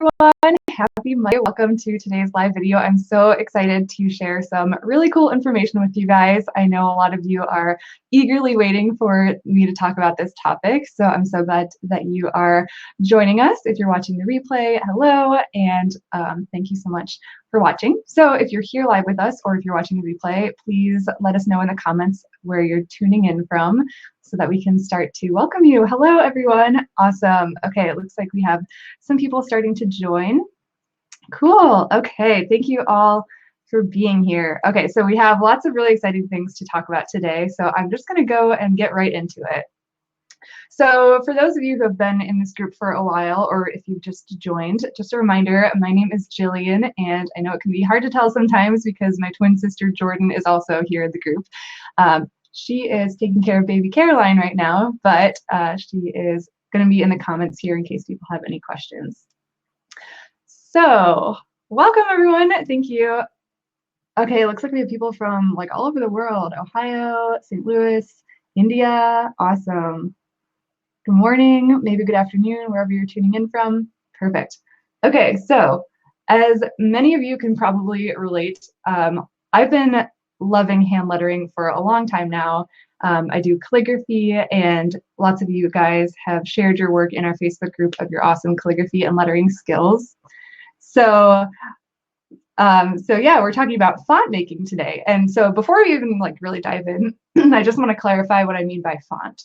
everyone. Happy Monday. Welcome to today's live video. I'm so excited to share some really cool information with you guys. I know a lot of you are eagerly waiting for me to talk about this topic, so I'm so glad that you are joining us. If you're watching the replay, hello, and thank you so much for watching. So if you're here live with us or if you're watching the replay, please let us know in the comments where you're tuning in from so that we can start to welcome you. Hello, everyone. Awesome. Okay, it looks like we have some people starting to join. Cool. Okay, thank you all for being here. Okay, so we have lots of really exciting things to talk about today, so I'm just going to go and get right into it. So for those of you who have been in this group for a while, or if you've just joined, just a reminder, my name is Jillian, and I know it can be hard to tell sometimes because my twin sister Jordan is also here in the group. She is taking care of baby Caroline right now, but she is going to be in the comments here in case people have any questions. So welcome everyone, thank you. Okay, it looks like we have people from like all over the world, Ohio, St. Louis, India, awesome. Good morning, maybe good afternoon, wherever you're tuning in from. Perfect. Okay, so as many of you can probably relate, I've been loving hand lettering for a long time now. I do calligraphy, and lots of you guys have shared your work in our Facebook group of your awesome calligraphy and lettering skills. So yeah, we're talking about font making today. And so before we even like really dive in, I just want to clarify what I mean by font.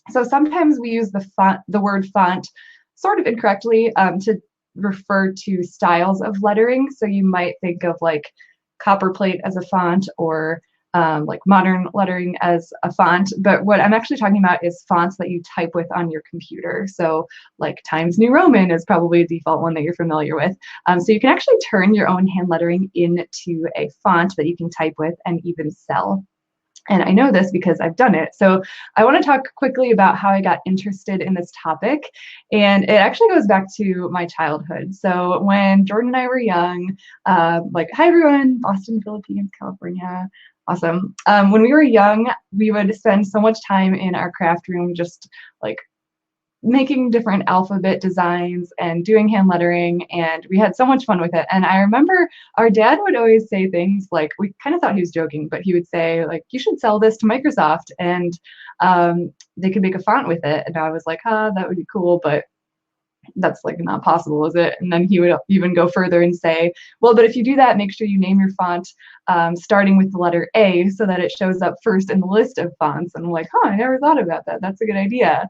So sometimes we use the word font sort of incorrectly to refer to styles of lettering. So you might think of like copperplate as a font, or like modern lettering as a font, but what I'm actually talking about is fonts that you type with on your computer. So like Times New Roman is probably a default one that you're familiar with. So you can actually turn your own hand lettering into a font that you can type with and even sell. And I know this because I've done it. So I want to talk quickly about how I got interested in this topic. And it actually goes back to my childhood. So when Jordan and I were young, like, hi everyone, Boston, Philippines, California. Awesome. When we were young, we would spend so much time in our craft room just like making different alphabet designs and doing hand lettering, and we had so much fun with it. And I remember our dad would always say things like, we kind of thought he was joking, but he would say like, you should sell this to Microsoft and they could make a font with it. And I was like, that would be cool, but that's like not possible, is it? And then he would even go further and say, well, but if you do that, make sure you name your font starting with the letter A so that it shows up first in the list of fonts. And I'm like, I never thought about that. That's a good idea.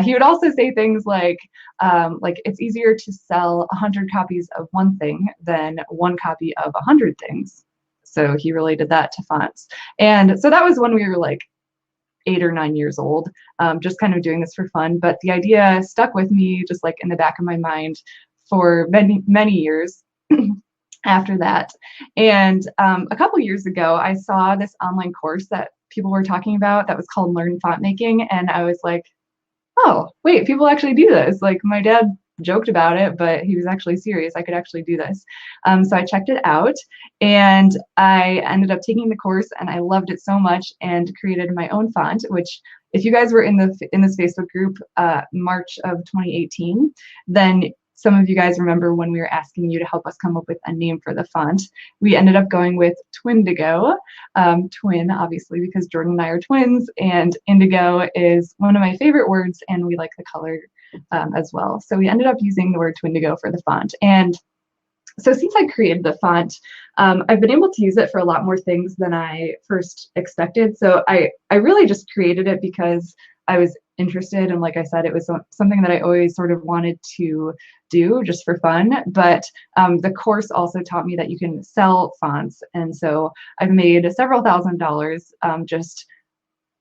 He would also say things like it's easier to sell 100 copies of one thing than one copy of 100 things. So he related that to fonts. And so that was when we were like 8 or 9 years old, just kind of doing this for fun. But the idea stuck with me just like in the back of my mind for many years after that. And a couple years ago, I saw this online course that people were talking about that was called Learn Font Making. And I was like, oh, wait, people actually do this. Like my dad joked about it, but he was actually serious. I could actually do this. So I checked it out, and I ended up taking the course, and I loved it so much and created my own font, which if you guys were in this Facebook group March of 2018, then some of you guys remember when we were asking you to help us come up with a name for the font. We ended up going with Twindigo, twin obviously because Jordan and I are twins, and indigo is one of my favorite words, and we like the color as well. So we ended up using the word Twindigo for the font. And so since I created the font, I've been able to use it for a lot more things than I first expected. So I really just created it because I was interested, and like I said, it was something that I always sort of wanted to do just for fun. But the course also taught me that you can sell fonts, and so I've made several $1,000s just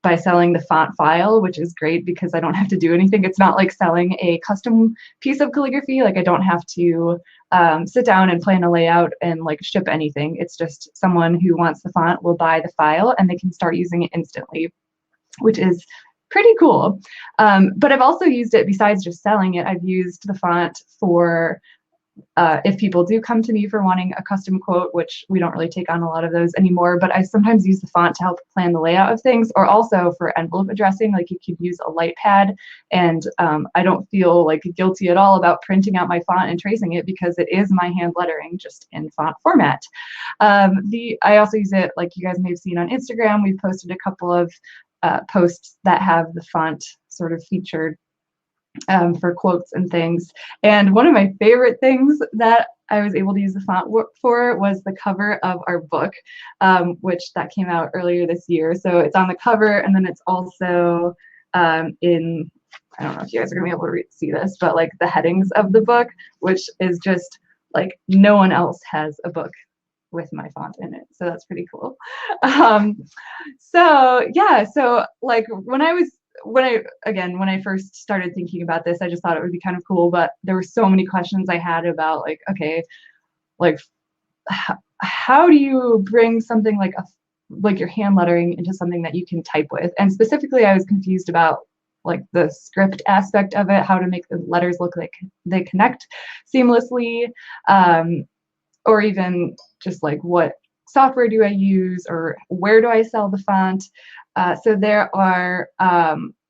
by selling the font file, which is great because I don't have to do anything. It's not like selling a custom piece of calligraphy. Like I don't have to sit down and plan a layout and like ship anything. It's just someone who wants the font will buy the file and they can start using it instantly, which is pretty cool. But I've also used it, besides just selling it, I've used the font for if people do come to me for wanting a custom quote, which we don't really take on a lot of those anymore, but I sometimes use the font to help plan the layout of things, or also for envelope addressing, like you could use a light pad, and I don't feel like guilty at all about printing out my font and tracing it because it is my hand lettering just in font format. I also use it, like you guys may have seen on Instagram, we've posted a couple of posts that have the font sort of featured for quotes and things. And one of my favorite things that I was able to use the font for was the cover of our book, which that came out earlier this year. So it's on the cover, and then it's also in, I don't know if you guys are gonna be able to see this, but like the headings of the book, which is just like no one else has a book with my font in it. So that's pretty cool. So yeah, so like when I first started thinking about this, I just thought it would be kind of cool, but there were so many questions I had about like, okay, like how do you bring something like your hand lettering into something that you can type with? And specifically, I was confused about like the script aspect of it, how to make the letters look like they connect seamlessly, or even just like what software do I use, or where do I sell the font? So there are,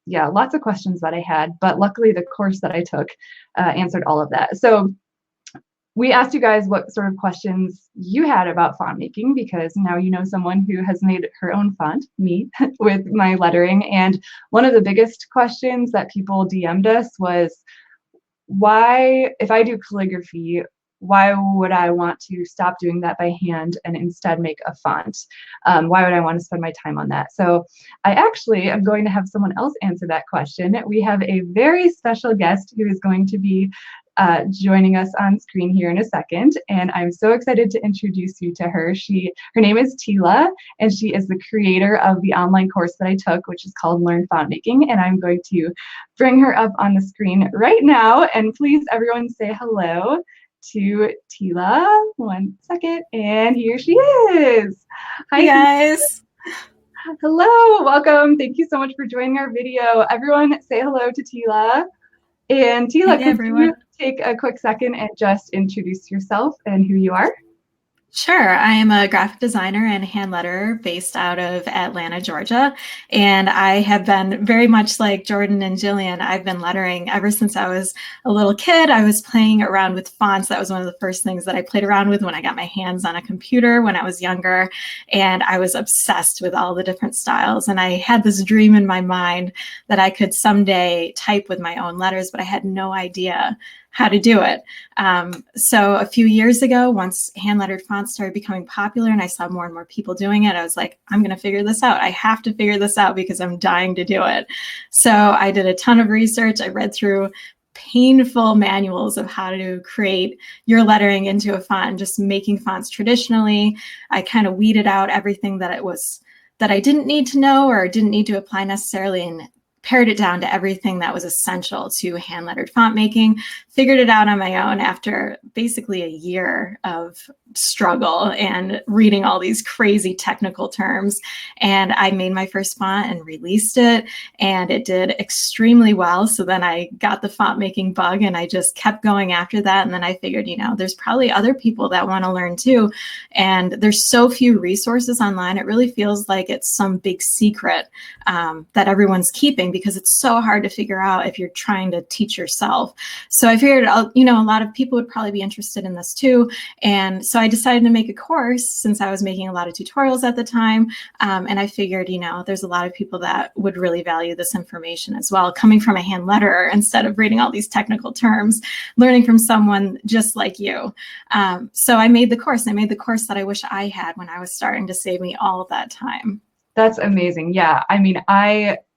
yeah, lots of questions that I had, but luckily the course that I took answered all of that. So we asked you guys what sort of questions you had about font making, because now you know someone who has made her own font, me, with my lettering. And one of the biggest questions that people DM'd us was, why, if I do calligraphy, why would I want to stop doing that by hand and instead make a font? Why would I want to spend my time on that? So I actually am going to have someone else answer that question. We have a very special guest who is going to be joining us on screen here in a second, and I'm so excited to introduce you to her. Her name is Tila, and she is the creator of the online course that I took, which is called Learn Font Making, and I'm going to bring her up on the screen right now. And please, everyone, say hello to Tila. One second, and here she is. Hi, hey guys. Hello, welcome. Thank you so much for joining our video. Everyone, say hello to Tila. And Tila, Hey could everyone. you take a quick second and just introduce yourself and who you are? Sure. I am a graphic designer and hand letterer based out of Atlanta, Georgia. And I have been very much like Jordan and Jillian. I've been lettering ever since I was a little kid. I was playing around with fonts. That was one of the first things that I played around with when I got my hands on a computer when I was younger. And I was obsessed with all the different styles. And I had this dream in my mind that I could someday type with my own letters, but I had no idea how to do it. So a few years ago, once hand lettered fonts started becoming popular and I saw more and more people doing it, I was like, I'm going to figure this out. I have to figure this out because I'm dying to do it. So I did a ton of research. I read through painful manuals of how to create your lettering into a font and just making fonts traditionally. I kind of weeded out everything that I didn't need to know or didn't need to apply necessarily, and pared it down to everything that was essential to hand lettered font making. Figured it out on my own after basically a year of struggle and reading all these crazy technical terms. And I made my first font and released it, and it did extremely well. So then I got the font making bug and I just kept going after that. And then I figured, there's probably other people that want to learn too. And there's so few resources online. It really feels like it's some big secret that everyone's keeping, because it's so hard to figure out if you're trying to teach yourself. So I figured, a lot of people would probably be interested in this too. And so I decided to make a course, since I was making a lot of tutorials at the time. And I figured, there's a lot of people that would really value this information as well. Coming from a hand letterer, instead of reading all these technical terms, learning from someone just like you. So I made the course. I made the course that I wish I had when I was starting, to save me all of that time. That's amazing. Yeah, I mean,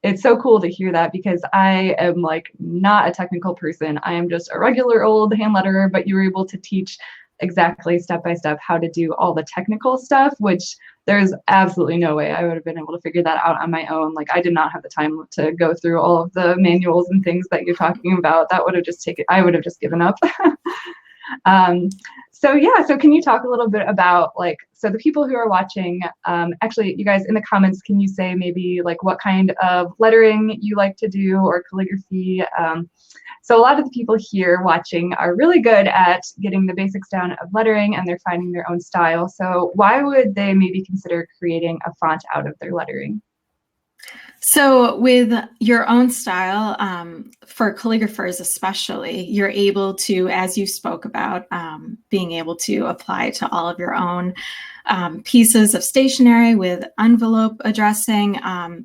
it's so cool to hear that, because I am like not a technical person. I am just a regular old hand letterer, but you were able to teach exactly step by step how to do all the technical stuff, which there's absolutely no way I would have been able to figure that out on my own. Like, I did not have the time to go through all of the manuals and things that you're talking about. That would have just I would have just given up. So yeah, so can you talk a little bit about like, so the people who are watching, actually, you guys in the comments, can you say maybe like what kind of lettering you like to do or calligraphy? So a lot of the people here watching are really good at getting the basics down of lettering and they're finding their own style. So why would they maybe consider creating a font out of their lettering? So with your own style, for calligraphers especially, you're able to, as you spoke about, being able to apply to all of your own pieces of stationery with envelope addressing.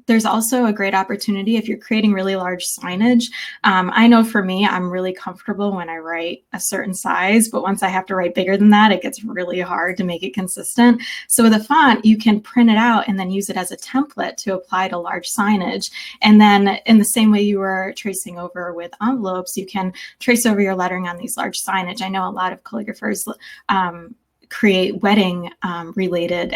There's also a great opportunity if you're creating really large signage. I know for me, I'm really comfortable when I write a certain size, but once I have to write bigger than that, it gets really hard to make it consistent. So with a font, you can print it out and then use it as a template to apply to large signage. And then in the same way you were tracing over with envelopes, you can trace over your lettering on these large signage. I know a lot of calligraphers create wedding related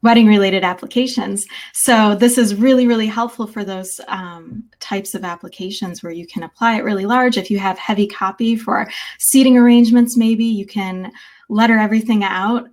wedding related applications. So this is really, really helpful for those types of applications where you can apply it really large. If you have heavy copy for seating arrangements, maybe you can letter everything out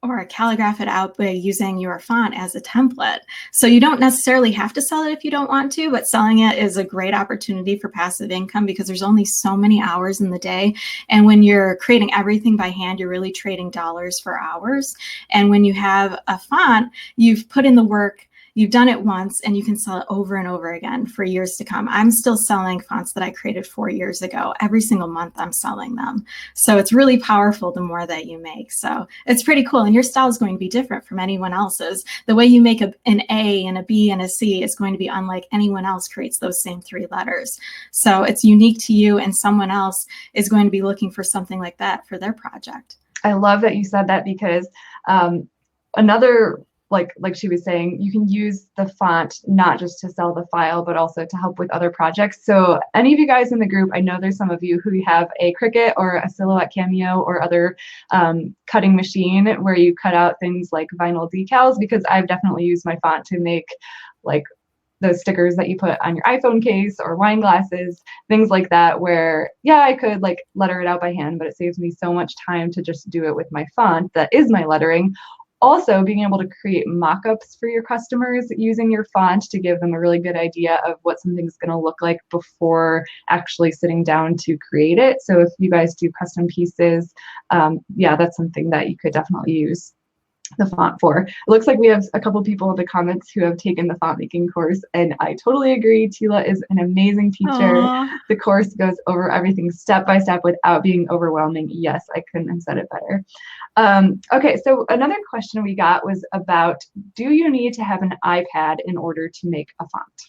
or calligraph it out by using your font as a template. So you don't necessarily have to sell it if you don't want to, but selling it is a great opportunity for passive income because there's only so many hours in the day. And when you're creating everything by hand, you're really trading dollars for hours. And when you have a font, you've put in the work, you've done it once, and you can sell it over and over again for years to come. I'm still selling fonts that I created 4 years ago. Every single month I'm selling them. So it's really powerful the more that you make. So it's pretty cool. And your style is going to be different from anyone else's. The way you make an A and a B and a C is going to be unlike anyone else creates those same 3 letters. So it's unique to you, and someone else is going to be looking for something like that for their project. I love that you said that because another like she was saying, you can use the font not just to sell the file, but also to help with other projects. So any of you guys in the group, I know there's some of you who have a Cricut or a Silhouette Cameo or other cutting machine where you cut out things like vinyl decals, because I've definitely used my font to make like those stickers that you put on your iPhone case or wine glasses, things like that, where yeah, I could like letter it out by hand, but it saves me so much time to just do it with my font that is my lettering. Also, being able to create mock-ups for your customers using your font to give them a really good idea of what something's going to look like before actually sitting down to create it. So if you guys do custom pieces, yeah, that's something that you could definitely use the font for. It looks like we have a couple people in the comments who have taken the font making course, and I totally agree. Tila is an amazing teacher. Aww. The course goes over everything step by step without being overwhelming. Yes, I couldn't have said it better. Okay, so another question we got was about, do you need to have an iPad in order to make a font?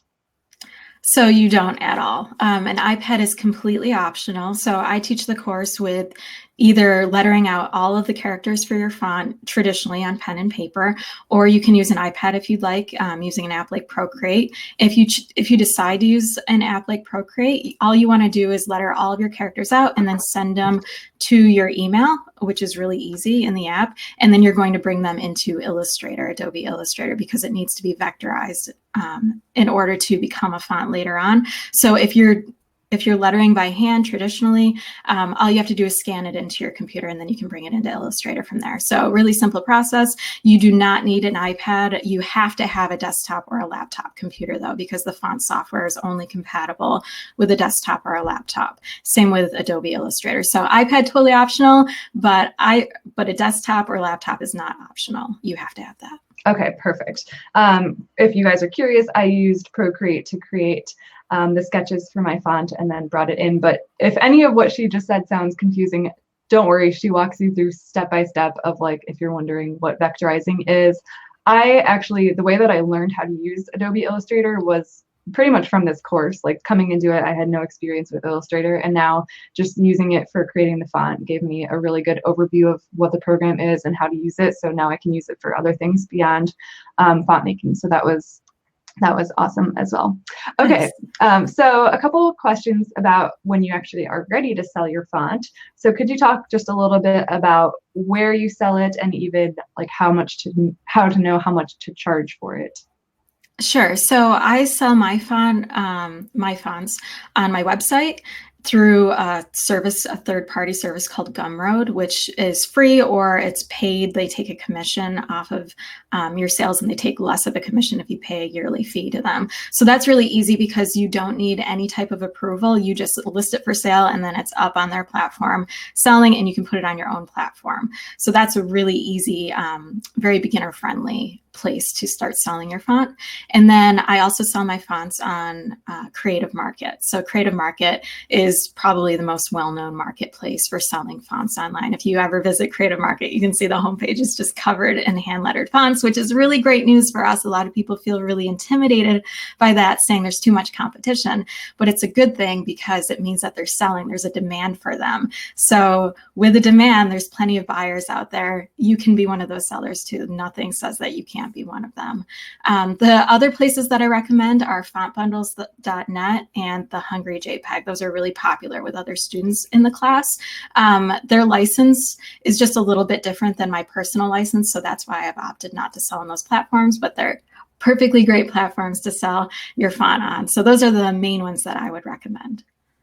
So you don't at all. An iPad is completely optional. So I teach the course with either lettering out all of the characters for your font traditionally on pen and paper, or you can use an iPad if you'd like, using an app like Procreate. If you decide to use an app like Procreate, all you want to do is letter all of your characters out and then send them to your email, which is really easy in the app. And then you're going to bring them into Illustrator, Adobe Illustrator, because it needs to be vectorized in order to become a font later on. So if you're lettering by hand traditionally, all you have to do is scan it into your computer and then you can bring it into Illustrator from there. So really simple process. You do not need an iPad. You have to have a desktop or a laptop computer though, because the font software is only compatible with a desktop or a laptop. Same with Adobe Illustrator. So iPad totally optional, but a desktop or laptop is not optional. You have to have that. Okay, perfect. If you guys are curious, I used Procreate to create the sketches for my font and then brought it in. But if any of what she just said sounds confusing, don't worry. She walks you through step by step of like, if you're wondering what vectorizing is. The way that I learned how to use Adobe Illustrator was pretty much from this course. Like coming into it, I had no experience with Illustrator, and now just using it for creating the font gave me a really good overview of what the program is and how to use it. So now I can use it for other things beyond font making. So that was awesome as well. Okay, so a couple of questions about when you actually are ready to sell your font. So could you talk just a little bit about where you sell it and even like how to know how much to charge for it? Sure. So I sell my fonts on my website. through a service, a third-party service called Gumroad, which is free or it's paid. They take a commission off of your sales, and they take less of a commission if you pay a yearly fee to them. So that's really easy because you don't need any type of approval. You just list it for sale, and then it's up on their platform selling, and you can put it on your own platform. So that's a really easy, very beginner-friendly place to start selling your font. And then I also sell my fonts on Creative Market. So Creative Market is probably the most well-known marketplace for selling fonts online. If you ever visit Creative Market, you can see the homepage is just covered in hand-lettered fonts, which is really great news for us. A lot of people feel really intimidated by that, saying there's too much competition, but it's a good thing because it means that they're selling. There's a demand for them. So with a demand, there's plenty of buyers out there. You can be one of those sellers too. Nothing says that you can't be one of them. The other places that I recommend are fontbundles.net and the Hungry JPEG. Those are really popular with other students in the class. Their license is just a little bit different than my personal license, so that's why I've opted not to sell on those platforms, but they're perfectly great platforms to sell your font on. So those are the main ones that I would recommend.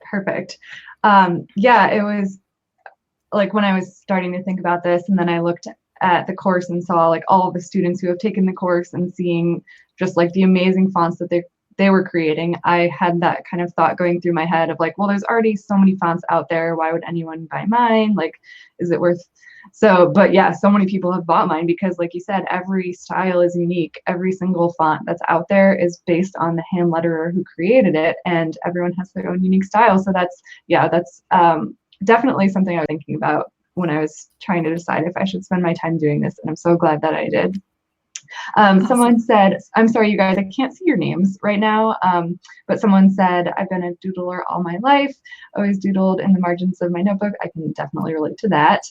Perfect. Yeah, it was like when I was starting to think about this, and then I looked at the course and saw like all of the students who have taken the course and seeing just like the amazing fonts that they were creating, I had that kind of thought going through my head of like, well, there's already so many fonts out there. Why would anyone buy mine? Like, is it worth? So, but yeah, so many people have bought mine because like you said, every style is unique. Every single font that's out there is based on the hand letterer who created it, and everyone has their own unique style. So that's definitely something I was thinking about when I was trying to decide if I should spend my time doing this, and I'm so glad that I did. Awesome. Someone said, I'm sorry, you guys, I can't see your names right now, but someone said, I've been a doodler all my life, always doodled in the margins of my notebook. I can definitely relate to that.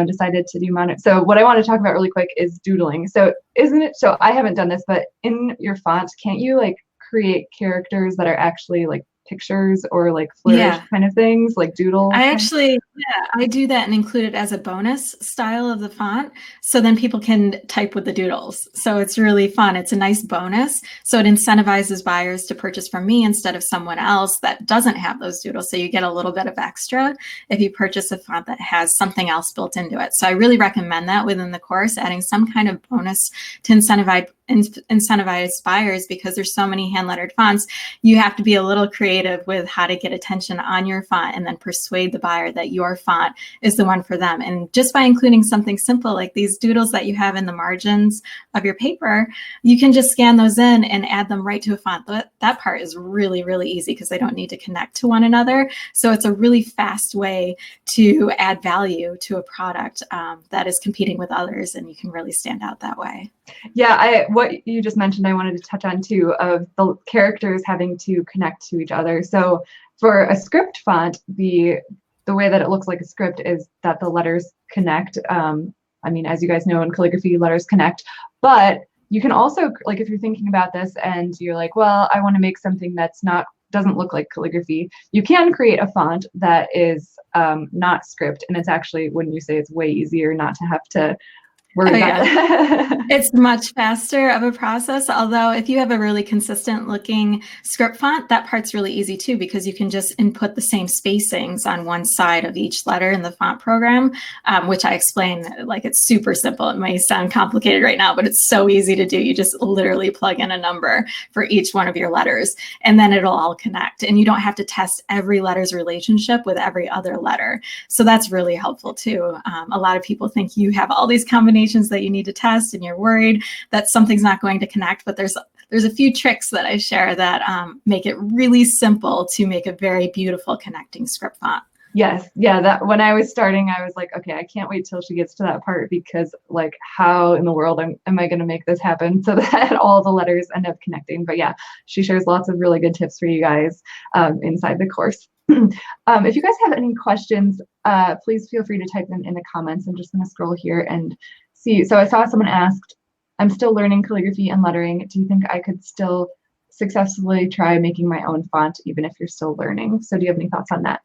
Decided to do mono. So what I want to talk about really quick is doodling. So isn't it, so I haven't done this, but in your font, can't you like create characters that are actually like pictures or like flourish kind of things, like doodle? I do that and include it as a bonus style of the font. So then people can type with the doodles. So it's really fun. It's a nice bonus. So it incentivizes buyers to purchase from me instead of someone else that doesn't have those doodles. So you get a little bit of extra if you purchase a font that has something else built into it. So I really recommend that within the course, adding some kind of bonus to incentivize buyers, because there's so many hand lettered fonts. You have to be a little creative with how to get attention on your font and then persuade the buyer that your font is the one for them. And just by including something simple like these doodles that you have in the margins of your paper, you can just scan those in and add them right to a font. That part is really, really easy because they don't need to connect to one another. So it's a really fast way to add value to a product that is competing with others, and you can really stand out that way. Yeah, what you just mentioned, I wanted to touch on too, of the characters having to connect to each other. So for a script font, the way that it looks like a script is that the letters connect. I mean, as you guys know, in calligraphy, letters connect. But you can also, like, if you're thinking about this and you're like, well, I want to make something that's doesn't look like calligraphy, you can create a font that is not script, and it's actually, wouldn't you say, it's way easier not to have to worry about it. It's much faster of a process. Although if you have a really consistent looking script font, that part's really easy too, because you can just input the same spacings on one side of each letter in the font program, which I explain like it's super simple. It may sound complicated right now, but it's so easy to do. You just literally plug in a number for each one of your letters, and then it'll all connect. And you don't have to test every letter's relationship with every other letter. So that's really helpful too. A lot of people think you have all these combinations that you need to test, and you're worried that something's not going to connect, but there's a few tricks that I share that make it really simple to make a very beautiful connecting script font. Yes, yeah, that when I was starting, I was like, okay, I can't wait till she gets to that part, because like, how in the world am I going to make this happen so that all the letters end up connecting? But yeah, she shares lots of really good tips for you guys inside the course. If you guys have any questions, please feel free to type them in the comments. I'm just going to scroll here and see. So I saw someone asked, I'm still learning calligraphy and lettering. Do you think I could still successfully try making my own font even if you're still learning? So do you have any thoughts on that?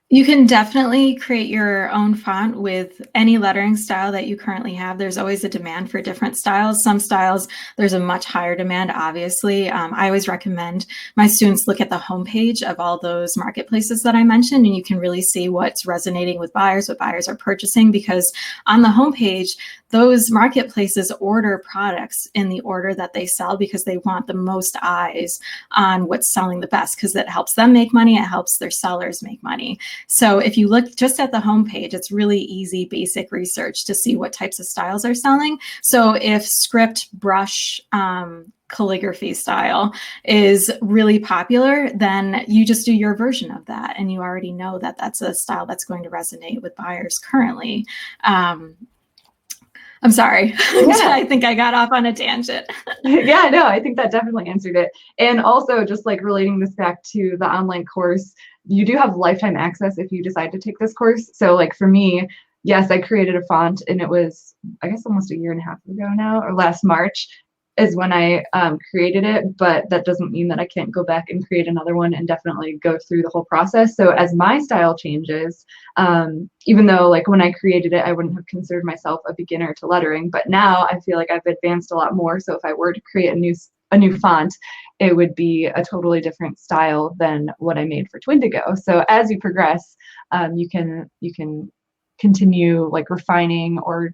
You can definitely create your own font with any lettering style that you currently have. There's always a demand for different styles. Some styles, there's a much higher demand, obviously. I always recommend my students look at the homepage of all those marketplaces that I mentioned, and you can really see what's resonating with buyers, what buyers are purchasing, because on the homepage, those marketplaces order products in the order that they sell because they want the most eyes on what's selling the best, because it helps them make money, it helps their sellers make money. So if you look just at the homepage, it's really easy, basic research to see what types of styles are selling. So if script, brush, calligraphy style is really popular, then you just do your version of that, and you already know that that's a style that's going to resonate with buyers currently. I'm sorry. Yeah. I think I got off on a tangent. Yeah, no, I think that definitely answered it. And also, just like relating this back to the online course, you do have lifetime access if you decide to take this course. So, like for me, yes, I created a font, and it was, I guess, almost a year and a half ago now, or last March is when I created it. But that doesn't mean that I can't go back and create another one and definitely go through the whole process. So, as my style changes, even though like when I created it, I wouldn't have considered myself a beginner to lettering, but now I feel like I've advanced a lot more. So if I were to create a new font, it would be a totally different style than what I made for Twindigo. So as you progress, you can continue like refining or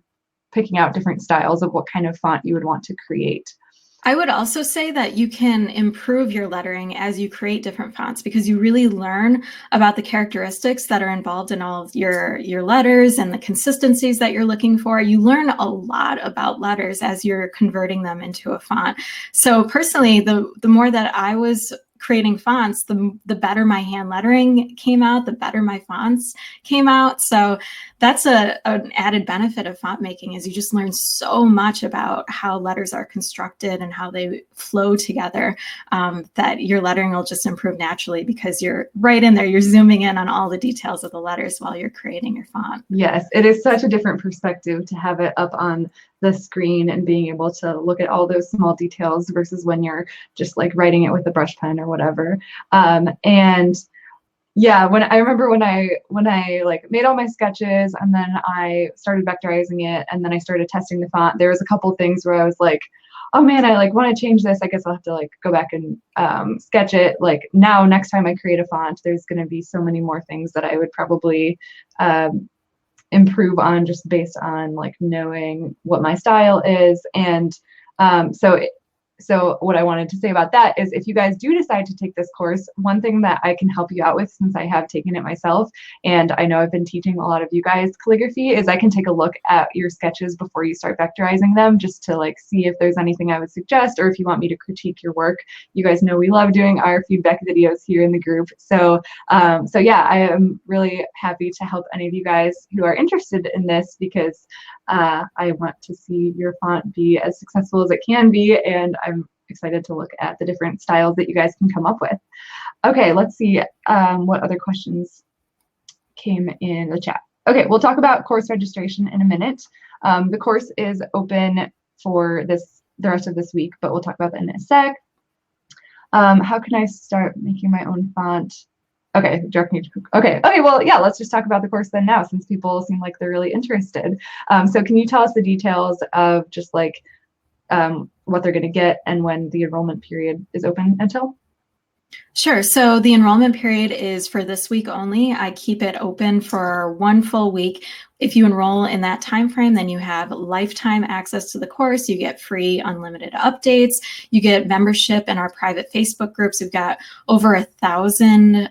picking out different styles of what kind of font you would want to create. I would also say that you can improve your lettering as you create different fonts, because you really learn about the characteristics that are involved in all of your letters and the consistencies that you're looking for. You learn a lot about letters as you're converting them into a font. So personally, the more that I was creating fonts, the better my hand lettering came out, the better my fonts came out. So that's an added benefit of font making, is you just learn so much about how letters are constructed and how they flow together, that your lettering will just improve naturally because you're right in there. You're zooming in on all the details of the letters while you're creating your font. Yes, it is such a different perspective to have it up on the screen and being able to look at all those small details versus when you're just like writing it with a brush pen or whatever. And yeah, when I remember when I like made all my sketches and then I started vectorizing it and then I started testing the font, there was a couple things where I was like, oh man, I like want to change this. I guess I'll have to like go back and sketch it. Like now, next time I create a font, there's going to be so many more things that I would probably improve on just based on like knowing what my style is. And so what I wanted to say about that is if you guys do decide to take this course, one thing that I can help you out with, since I have taken it myself, and I know I've been teaching a lot of you guys calligraphy, is I can take a look at your sketches before you start vectorizing them, just to like see if there's anything I would suggest, or if you want me to critique your work. You guys know we love doing our feedback videos here in the group. So yeah, I am really happy to help any of you guys who are interested in this, because I want to see your font be as successful as it can be, and I'm excited to look at the different styles that you guys can come up with. Okay, let's see what other questions came in the chat. Okay, we'll talk about course registration in a minute. The course is open for the rest of this week, but we'll talk about that in a sec. How can I start making my own font? Okay, direct me to, okay, well, yeah, let's just talk about the course then now, since people seem like they're really interested. So can you tell us the details of just like what they're going to get and when the enrollment period is open until? Sure. So the enrollment period is for this week only. I keep it open for one full week. If you enroll in that time frame, then you have lifetime access to the course. You get free unlimited updates. You get membership in our private Facebook groups. We've got over 1,000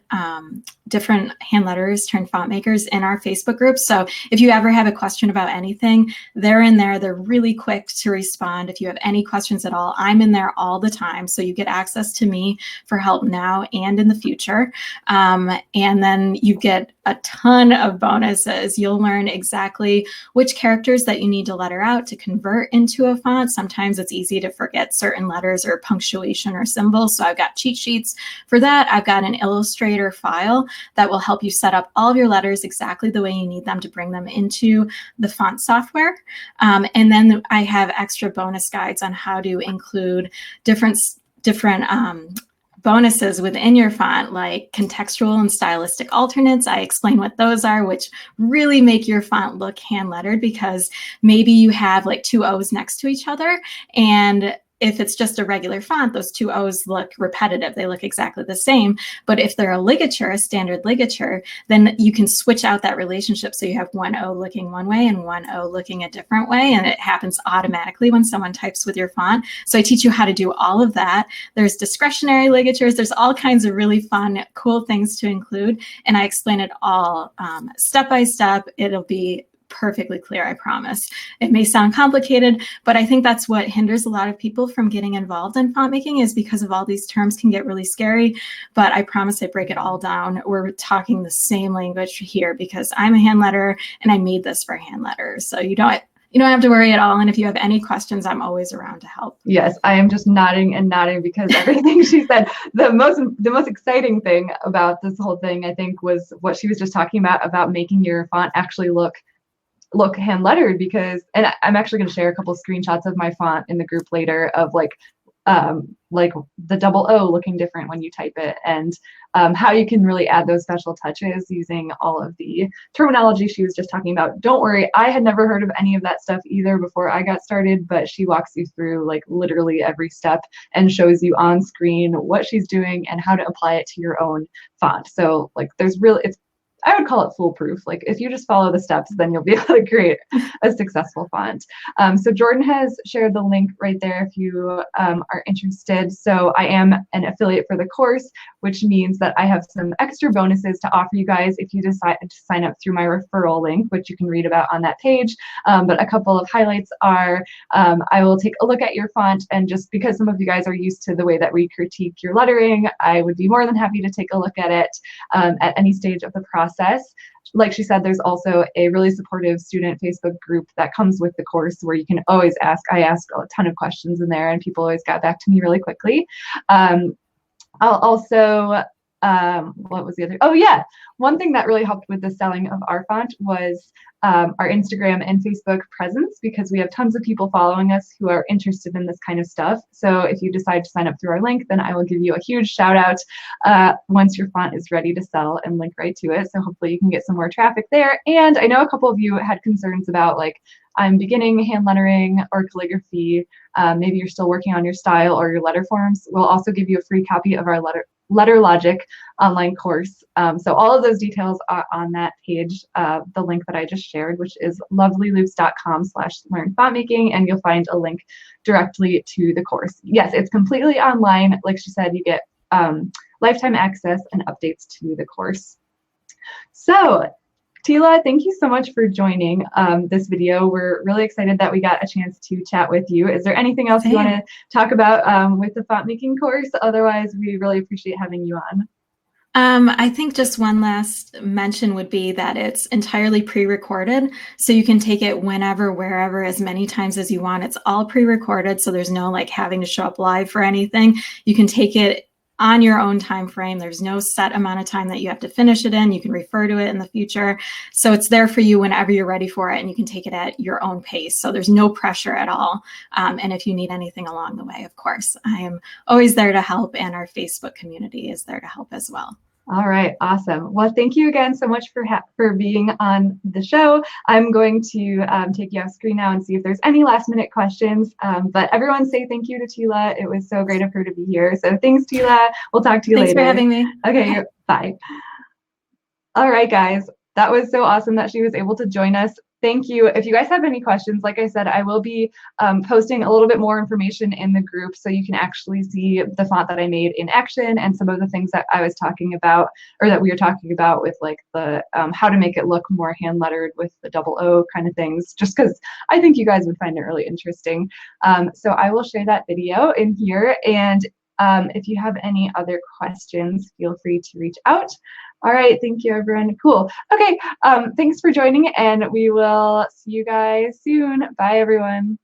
different hand letters turned font makers in our Facebook group. So if you ever have a question about anything, they're in there. They're really quick to respond. If you have any questions at all, I'm in there all the time. So you get access to me for help now and in the future. And then you get a ton of bonuses. You'll learn exactly which characters that you need to letter out to convert into a font. Sometimes it's easy to forget certain letters or punctuation or symbols. So I've got cheat sheets for that. I've got an Illustrator file that will help you set up all of your letters exactly the way you need them to bring them into the font software. And then I have extra bonus guides on how to include different bonuses within your font, like contextual and stylistic alternates. I explain what those are, which really make your font look hand lettered, because maybe you have like two O's next to each other, and if it's just a regular font, those two O's look repetitive. They look exactly the same. But if they're a ligature, a standard ligature, then you can switch out that relationship. So you have one O looking one way and one O looking a different way. And it happens automatically when someone types with your font. So I teach you how to do all of that. There's discretionary ligatures. There's all kinds of really fun, cool things to include. And I explain it all step by step. It'll be perfectly clear, I promise. It may sound complicated, but I think that's what hinders a lot of people from getting involved in font making, is because of all these terms can get really scary. But I promise I break it all down. We're talking the same language here, because I'm a hand letterer and I made this for hand letters. So you don't have to worry at all. And if you have any questions, I'm always around to help. Yes, I am just nodding and nodding, because everything she said, the most exciting thing about this whole thing, I think, was what she was just talking about making your font actually look hand lettered. Because, and I'm actually going to share a couple screenshots of my font in the group later, of like the double O looking different when you type it, and how you can really add those special touches using all of the terminology she was just talking about. Don't worry, I had never heard of any of that stuff either before I got started, but she walks you through like literally every step and shows you on screen what she's doing and how to apply it to your own font. So like I would call it foolproof. Like if you just follow the steps, then you'll be able to create a successful font. So Jordan has shared the link right there if you are interested. So I am an affiliate for the course, which means that I have some extra bonuses to offer you guys if you decide to sign up through my referral link, which you can read about on that page. But a couple of highlights are I will take a look at your font, and just because some of you guys are used to the way that we critique your lettering, I would be more than happy to take a look at it at any stage of the process. Like she said, there's also a really supportive student Facebook group that comes with the course, where you can always ask. I asked a ton of questions in there, and people always got back to me really quickly. I'll also, what was the other? Oh yeah, one thing that really helped with the selling of our font was our Instagram and Facebook presence, because we have tons of people following us who are interested in this kind of stuff. So if you decide to sign up through our link, then I will give you a huge shout out once your font is ready to sell, and link right to it. So hopefully you can get some more traffic there. And I know a couple of you had concerns about, like, I'm beginning hand lettering or calligraphy. Maybe you're still working on your style or your letter forms. We'll also give you a free copy of our Letter Logic online course. So all of those details are on that page, the link that I just shared, which is lovelyloops.com/learn font making, and you'll find a link directly to the course. Yes, it's completely online. Like she said, you get lifetime access and updates to the course. So Tila, thank you so much for joining this video. We're really excited that we got a chance to chat with you. Is there anything else you want to talk about with the font making course? Otherwise, we really appreciate having you on. I think just one last mention would be that it's entirely pre-recorded, so you can take it whenever, wherever, as many times as you want. It's all pre-recorded, so there's no like having to show up live for anything. You can take it on your own time frame. There's no set amount of time that you have to finish it in. You can refer to it in the future. So it's there for you whenever you're ready for it, and you can take it at your own pace. So there's no pressure at all. And if you need anything along the way, of course, I am always there to help, and our Facebook community is there to help as well. All right, awesome. Well, thank you again so much for being on the show. I'm going to take you off screen now and see if there's any last minute questions. But everyone say thank you to Tila. It was so great of her to be here. So thanks, Tila. We'll talk to you later. Thanks for having me. Okay, bye. All right, guys. That was so awesome that she was able to join us. Thank you. If you guys have any questions, like I said, I will be posting a little bit more information in the group, so you can actually see the font that I made in action, and some of the things that I was talking about, or that we were talking about, with like the how to make it look more hand lettered with the double O kind of things, just because I think you guys would find it really interesting. So I will share that video in here, and if you have any other questions, feel free to reach out. All right, thank you, everyone. Cool. Okay, thanks for joining, and we will see you guys soon. Bye, everyone.